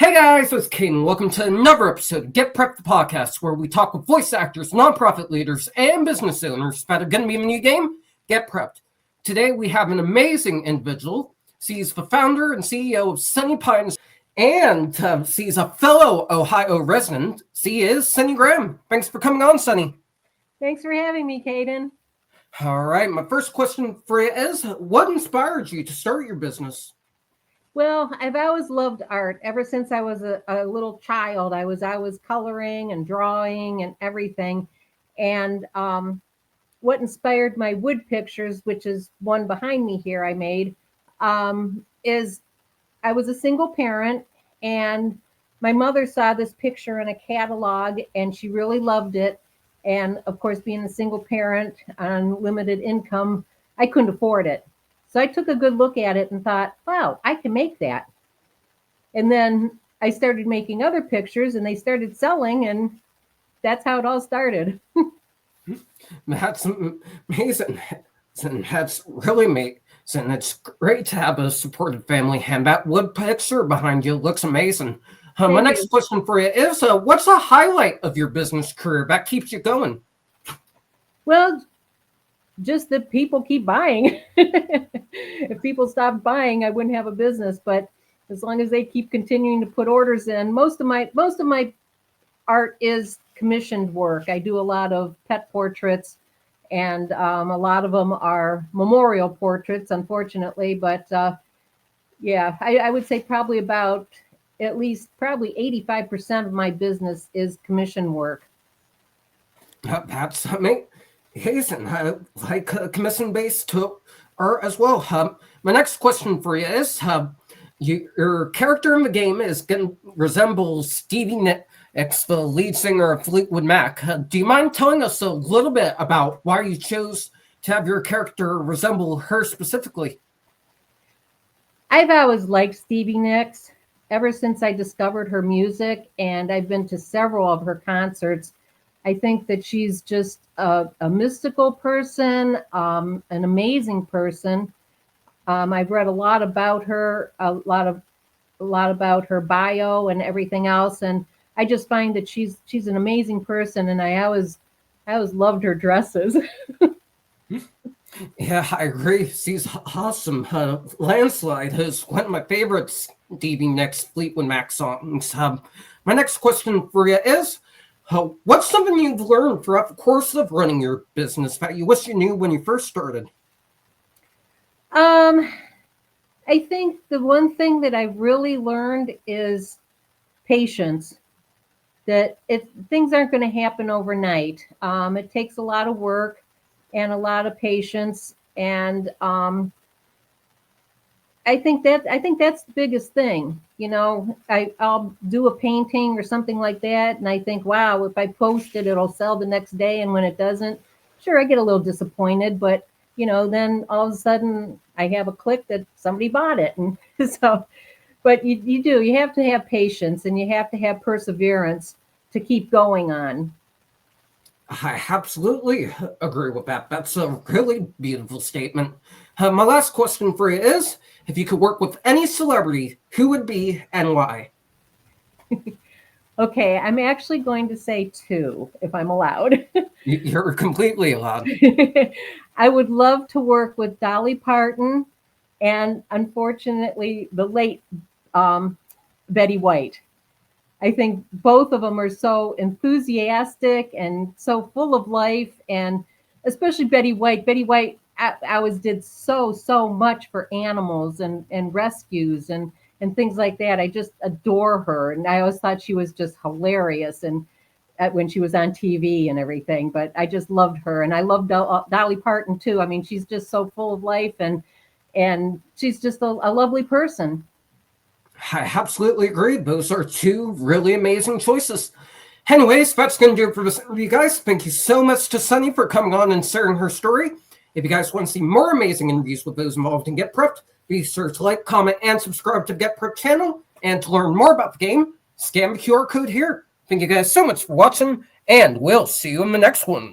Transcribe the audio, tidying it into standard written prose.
Hey guys, it's Caden. Welcome to another episode of Get Prepped the Podcast, where we talk with voice actors, nonprofit leaders, and business owners about a going to be a new game, Get Prepped. Today we have an amazing individual. She's the founder and CEO of Sunny Pines, and she's a fellow Ohio resident. She is Sunny Graham. Thanks for coming on, Sunny. Thanks for having me, Caden. All right, my first question for you is, what inspired you to start your business? Well, I've always loved art. Ever since I was a little child, I was coloring and drawing and everything. And what inspired my wood pictures, which is one behind me here I made, is I was a single parent, and my mother saw this picture in a catalog and she really loved it. And of course, being a single parent on limited income, I couldn't afford it. So I took a good look at it and thought, wow, I can make that. And then I started making other pictures and they started selling, and that's how it all started. That's amazing. That's really amazing. It's great to have a supportive family, and that wood picture behind you looks amazing. My next question for you is, what's a highlight of your business career that keeps you going? Well, just that people keep buying. If people stopped buying, I wouldn't have a business. But as long as they keep continuing to put orders in, most of my art is commissioned work. I do a lot of pet portraits, and a lot of them are memorial portraits, unfortunately. But yeah, I would say probably about at least probably 85% of my business is commission work. That's amazing. Like commission-based art as well. My next question for you is, your character in the game is going to resemble Stevie Nicks, the lead singer of Fleetwood Mac. Do you mind telling us a little bit about why you chose to have your character resemble her specifically? I've always liked Stevie Nicks ever since I discovered her music, and I've been to several of her concerts. I think that she's just a mystical person, an amazing person. I've read a lot about her, a lot about her bio and everything else, and I just find that she's an amazing person, and I always loved her dresses. Yeah, I agree. She's awesome. Landslide is one of my favorite Stevie Nicks Fleetwood Mac songs. My next question for you is, what's something you've learned throughout the course of running your business that you wish you knew when you first started? I think the one thing that I've really learned is patience. That things aren't going to happen overnight. It takes a lot of work and a lot of patience, and I think that's the biggest thing. You know, I'll do a painting or something like that, and I think, wow, if I post it, it'll sell the next day. And when it doesn't, sure, I get a little disappointed, but then all of a sudden I have a click that somebody bought it, and so. But you have to have patience, and you have to have perseverance to keep going on. I absolutely agree with that. That's a really beautiful statement. My last question for you is, if you could work with any celebrity, who would be and why? Okay, I'm actually going to say two, if I'm allowed. You're completely allowed. I would love to work with Dolly Parton and, unfortunately, the late Betty White. I think both of them are so enthusiastic and so full of life, and especially Betty White. Betty White always did so much for animals and rescues and things like that. I just adore her, and I always thought she was just hilarious, and when she was on TV and everything. But I just loved her, and I loved Dolly Parton too. I mean, she's just so full of life, and she's just a lovely person. I absolutely agree. Those are two really amazing choices. Anyways, that's going to do it for this interview, guys. Thank you so much to Sunny for coming on and sharing her story. If you guys want to see more amazing interviews with those involved in Get Prepped, be sure to like, comment, and subscribe to the Get Prepped channel. And to learn more about the game, scan the QR code here. Thank you guys so much for watching, and we'll see you in the next one.